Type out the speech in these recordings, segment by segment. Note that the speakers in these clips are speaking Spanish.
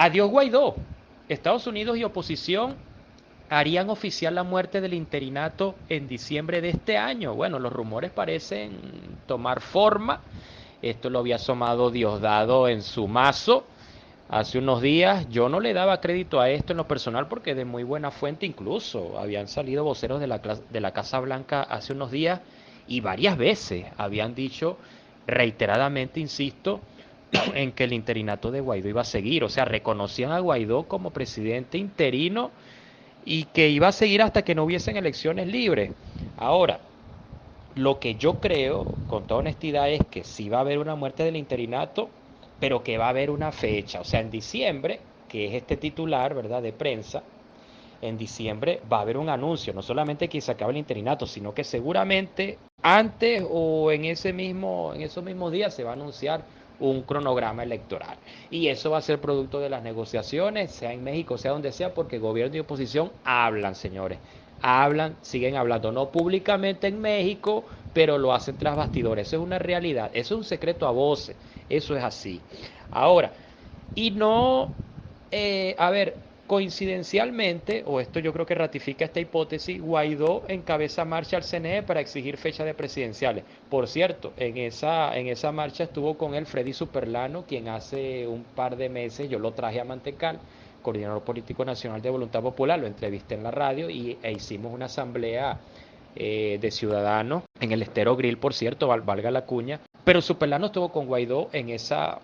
Adiós Guaidó. Estados Unidos y oposición harían oficial la muerte del interinato en diciembre de este año. Bueno, los rumores parecen tomar forma. Esto lo había asomado Diosdado en su mazo hace unos días. Yo no le daba crédito a esto en lo personal porque de muy buena fuente incluso habían salido voceros de la Casa Blanca hace unos días y varias veces habían dicho reiteradamente, insisto, en que el interinato de Guaidó iba a seguir. O sea, reconocían a Guaidó como presidente interino y que iba a seguir hasta que no hubiesen elecciones libres. Ahora, lo que yo creo, con toda honestidad, es que sí va a haber una muerte del interinato, pero que va a haber una fecha. O sea, en diciembre, que es este titular, ¿verdad?, de prensa, en diciembre va a haber un anuncio, no solamente que se acabe el interinato, sino que seguramente antes o en esos mismos días se va a anunciar un cronograma electoral. Y eso va a ser producto de las negociaciones, sea en México, sea donde sea, porque gobierno y oposición hablan, señores. Hablan, siguen hablando, no públicamente en México, pero lo hacen tras bastidores. Eso es una realidad, eso es un secreto a voces, eso es así. Ahora, y no, a ver, coincidencialmente, o esto yo creo que ratifica esta hipótesis, Guaidó encabeza marcha al CNE para exigir fecha de presidenciales. Por cierto, en esa marcha estuvo con él Freddy Superlano, quien hace un par de meses yo lo traje a Mantecal, coordinador político nacional de Voluntad Popular, lo entrevisté en la radio e hicimos una asamblea de ciudadanos en el Estero Grill, por cierto, valga la cuña, pero Superlano estuvo con Guaidó en esa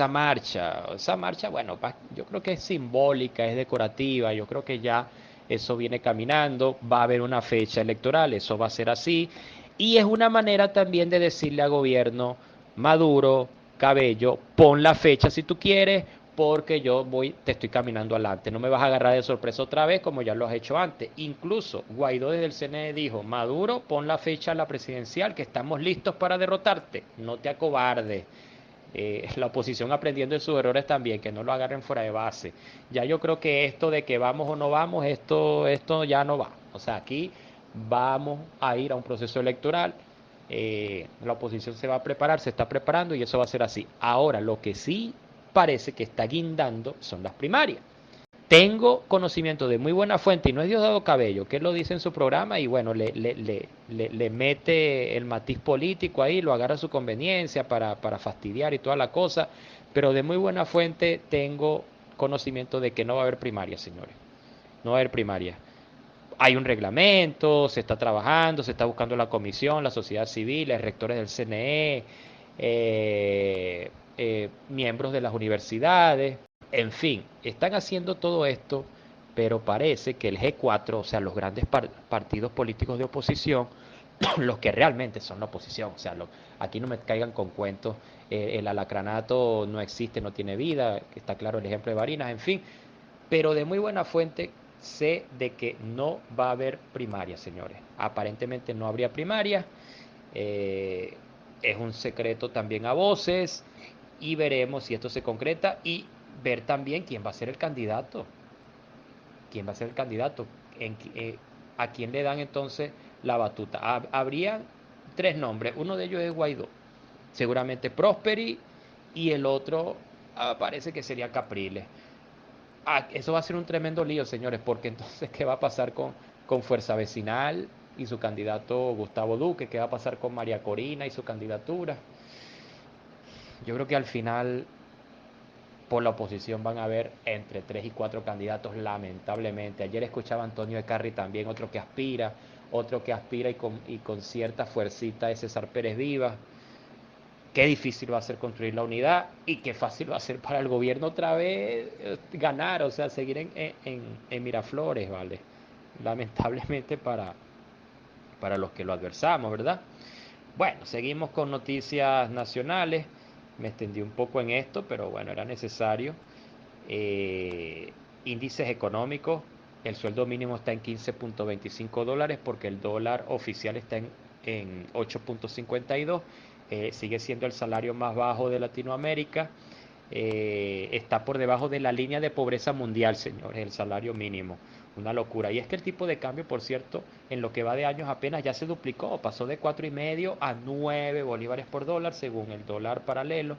marcha. Esa marcha, bueno, yo creo que es simbólica, es decorativa, yo creo que ya eso viene caminando, va a haber una fecha electoral, eso va a ser así, y es una manera también de decirle al gobierno Maduro, Cabello, pon la fecha si tú quieres, porque te estoy caminando adelante. No me vas a agarrar de sorpresa otra vez como ya lo has hecho antes. Incluso Guaidó desde el CNE dijo, Maduro, pon la fecha a la presidencial, que estamos listos para derrotarte. No te acobardes. La oposición aprendiendo de sus errores también, que no lo agarren fuera de base. Ya yo creo que esto de que vamos o no vamos, esto ya no va. O sea, aquí vamos a ir a un proceso electoral. La oposición se va a preparar, se está preparando y eso va a ser así. Ahora, lo que sí parece que está guindando son las primarias. Tengo conocimiento de muy buena fuente y no es Diosdado Cabello, que él lo dice en su programa y bueno, le mete el matiz político ahí, lo agarra a su conveniencia para fastidiar y toda la cosa, pero de muy buena fuente tengo conocimiento de que no va a haber primaria, señores. No va a haber primaria. Hay un reglamento, se está trabajando, se está buscando la comisión, la sociedad civil, los rectores del CNE, miembros de las universidades, en fin, están haciendo todo esto, pero parece que el G4, o sea, los grandes partidos políticos de oposición, los que realmente son la oposición, o sea, aquí no me caigan con cuentos, el alacranato no existe, no tiene vida, está claro el ejemplo de Barinas, en fin, pero de muy buena fuente sé de que no va a haber primaria, señores. Aparentemente no habría primaria. eh, es un secreto también a voces y veremos si esto se concreta y ver también quién va a ser el candidato. ¿Quién va a ser el candidato? ¿A quién le dan entonces la batuta? Habría tres nombres. Uno de ellos es Guaidó. Seguramente Prosperi y el otro parece que sería Capriles. Eso va a ser un tremendo lío, señores, porque entonces, ¿qué va a pasar con Fuerza Vecinal y su candidato Gustavo Duque? ¿Qué va a pasar con María Corina y su candidatura? Yo creo que al final, por la oposición van a haber entre 3 y 4 candidatos, lamentablemente. Ayer escuchaba a Antonio de Carri también, otro que aspira y con cierta fuercita es César Pérez Vivas. Qué difícil va a ser construir la unidad y qué fácil va a ser para el gobierno otra vez ganar, o sea, seguir en Miraflores, ¿vale? Lamentablemente para los que lo adversamos, ¿verdad? Bueno, seguimos con noticias nacionales. Me extendí un poco en esto, pero bueno, era necesario. Eh, Índices económicos, el sueldo mínimo está en 15.25 dólares porque el dólar oficial está en 8.52. Sigue siendo el salario más bajo de Latinoamérica. Está por debajo de la línea de pobreza mundial, señores, el salario mínimo. Una locura. Y es que el tipo de cambio, por cierto, en lo que va de años apenas ya se duplicó. Pasó de 4,5 a 9 bolívares por dólar, según el dólar paralelo.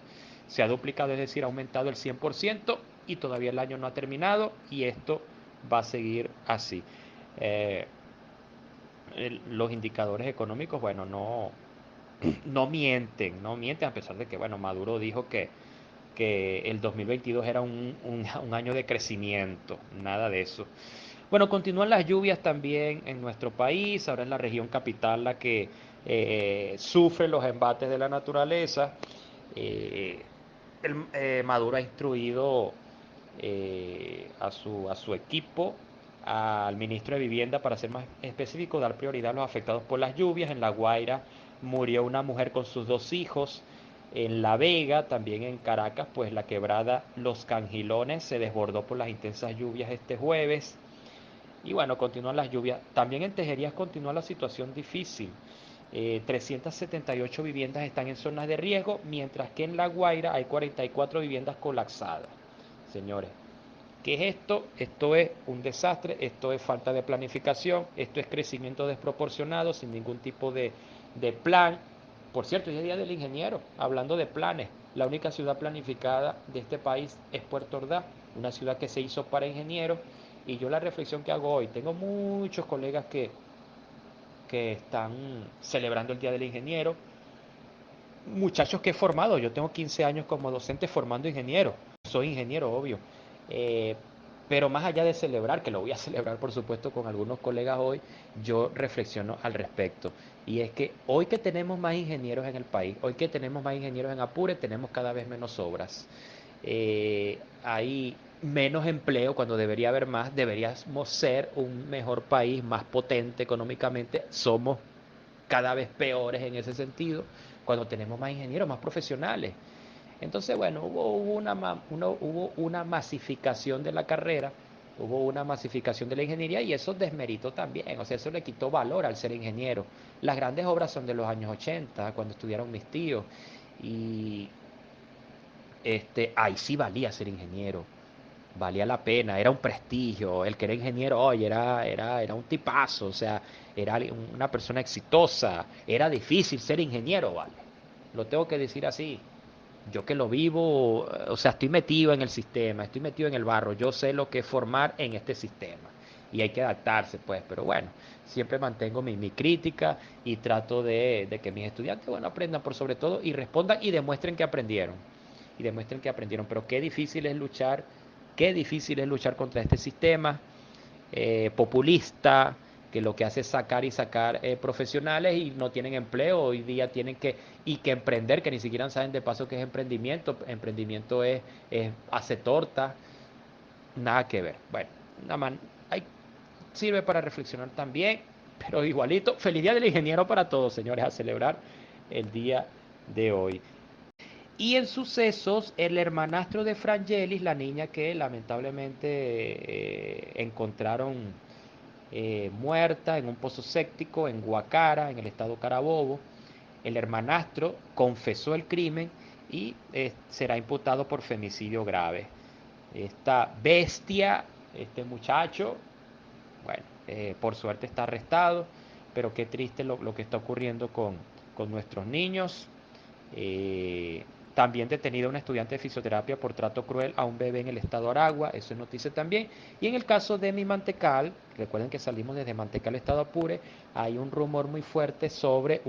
Se ha duplicado, es decir, ha aumentado el 100%. y todavía el año no ha terminado y esto va a seguir así. Eh, los indicadores económicos, bueno, no mienten a pesar de que, bueno, Maduro dijo que el 2022 era un año de crecimiento, nada de eso. Bueno, continúan las lluvias también en nuestro país, ahora es la región capital la que sufre los embates de la naturaleza. Eh, Maduro ha instruido a su equipo, al ministro de Vivienda, para ser más específico, dar prioridad a los afectados por las lluvias. En La Guaira murió una mujer con sus 2 hijos. En La Vega, también en Caracas, pues la quebrada Los Cangilones se desbordó por las intensas lluvias este jueves. Y bueno, continúan las lluvias. También en Tejerías continúa la situación difícil. 378 viviendas están en zonas de riesgo, mientras que en La Guaira hay 44 viviendas colapsadas. Señores, ¿qué es esto? Esto es un desastre, esto es falta de planificación, esto es crecimiento desproporcionado, sin ningún tipo de plan. Por cierto, hoy es Día del Ingeniero, hablando de planes. La única ciudad planificada de este país es Puerto Ordaz, una ciudad que se hizo para ingenieros. Y yo la reflexión que hago hoy, tengo muchos colegas que están celebrando el Día del Ingeniero, muchachos que he formado, yo tengo 15 años como docente formando ingenieros, soy ingeniero, obvio, eh, pero más allá de celebrar, que lo voy a celebrar por supuesto con algunos colegas hoy, yo reflexiono al respecto. Y es que hoy que tenemos más ingenieros en el país, hoy que tenemos más ingenieros en Apure, tenemos cada vez menos obras. Hay menos empleo cuando debería haber más, deberíamos ser un mejor país, más potente económicamente, somos cada vez peores en ese sentido, cuando tenemos más ingenieros, más profesionales. Entonces, bueno, hubo una masificación de la carrera, hubo una masificación de la ingeniería y eso desmeritó también, o sea, eso le quitó valor al ser ingeniero. Las grandes obras son de los años 80, cuando estudiaron mis tíos, y ahí sí valía ser ingeniero, valía la pena, era un prestigio, el que era ingeniero, oye, era un tipazo, o sea, era una persona exitosa, era difícil ser ingeniero, vale, lo tengo que decir así, yo que lo vivo, o sea, estoy metido en el sistema, estoy metido en el barro, yo sé lo que es formar en este sistema y hay que adaptarse, pues, pero bueno, siempre mantengo mi crítica y trato de que mis estudiantes, bueno, aprendan por sobre todo y respondan y demuestren que aprendieron, pero qué difícil es luchar contra este sistema populista, que lo que hace es sacar y sacar profesionales y no tienen empleo, hoy día tienen que emprender, que ni siquiera saben de paso qué es emprendimiento es hacer torta, nada que ver. Bueno, nada más, hay, sirve para reflexionar también, pero igualito, feliz día del ingeniero para todos, señores, a celebrar el día de hoy. Y en sucesos, el hermanastro de Frangelis, la niña que lamentablemente encontraron muerta en un pozo séptico en Guacara, en el estado Carabobo. El hermanastro confesó el crimen y será imputado por femicidio grave. Esta bestia, este muchacho, bueno, por suerte está arrestado, pero qué triste lo que está ocurriendo con nuestros niños. Eh, También detenida una estudiante de fisioterapia por trato cruel a un bebé en el estado Aragua, eso es noticia también. Y en el caso de Mi Mantecal, recuerden que salimos desde Mantecal, estado Apure, hay un rumor muy fuerte sobre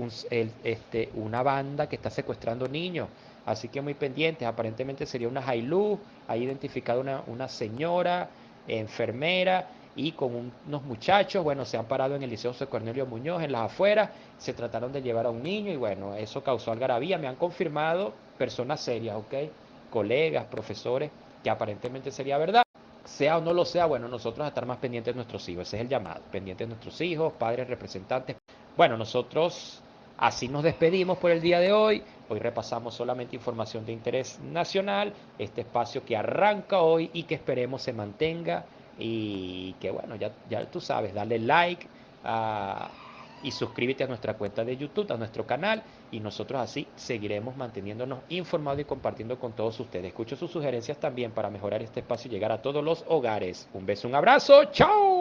una banda que está secuestrando niños. Así que muy pendientes, aparentemente sería una Hilux, ha identificado una señora, enfermera, y con unos muchachos, bueno, se han parado en el Liceo José Cornelio Muñoz, en las afueras, se trataron de llevar a un niño y bueno, eso causó algarabía, me han confirmado personas serias, ¿ok? Colegas, profesores, que aparentemente sería verdad. Sea o no lo sea, bueno, nosotros a estar más pendientes de nuestros hijos, ese es el llamado, pendientes de nuestros hijos, padres, representantes. Bueno, nosotros así nos despedimos por el día de hoy. Hoy repasamos solamente información de interés nacional, este espacio que arranca hoy y que esperemos se mantenga y que bueno, ya tú sabes, dale like y suscríbete a nuestra cuenta de YouTube, a nuestro canal y nosotros así seguiremos manteniéndonos informados y compartiendo con todos ustedes. Escucho sus sugerencias también para mejorar este espacio y llegar a todos los hogares. Un beso, un abrazo, chao.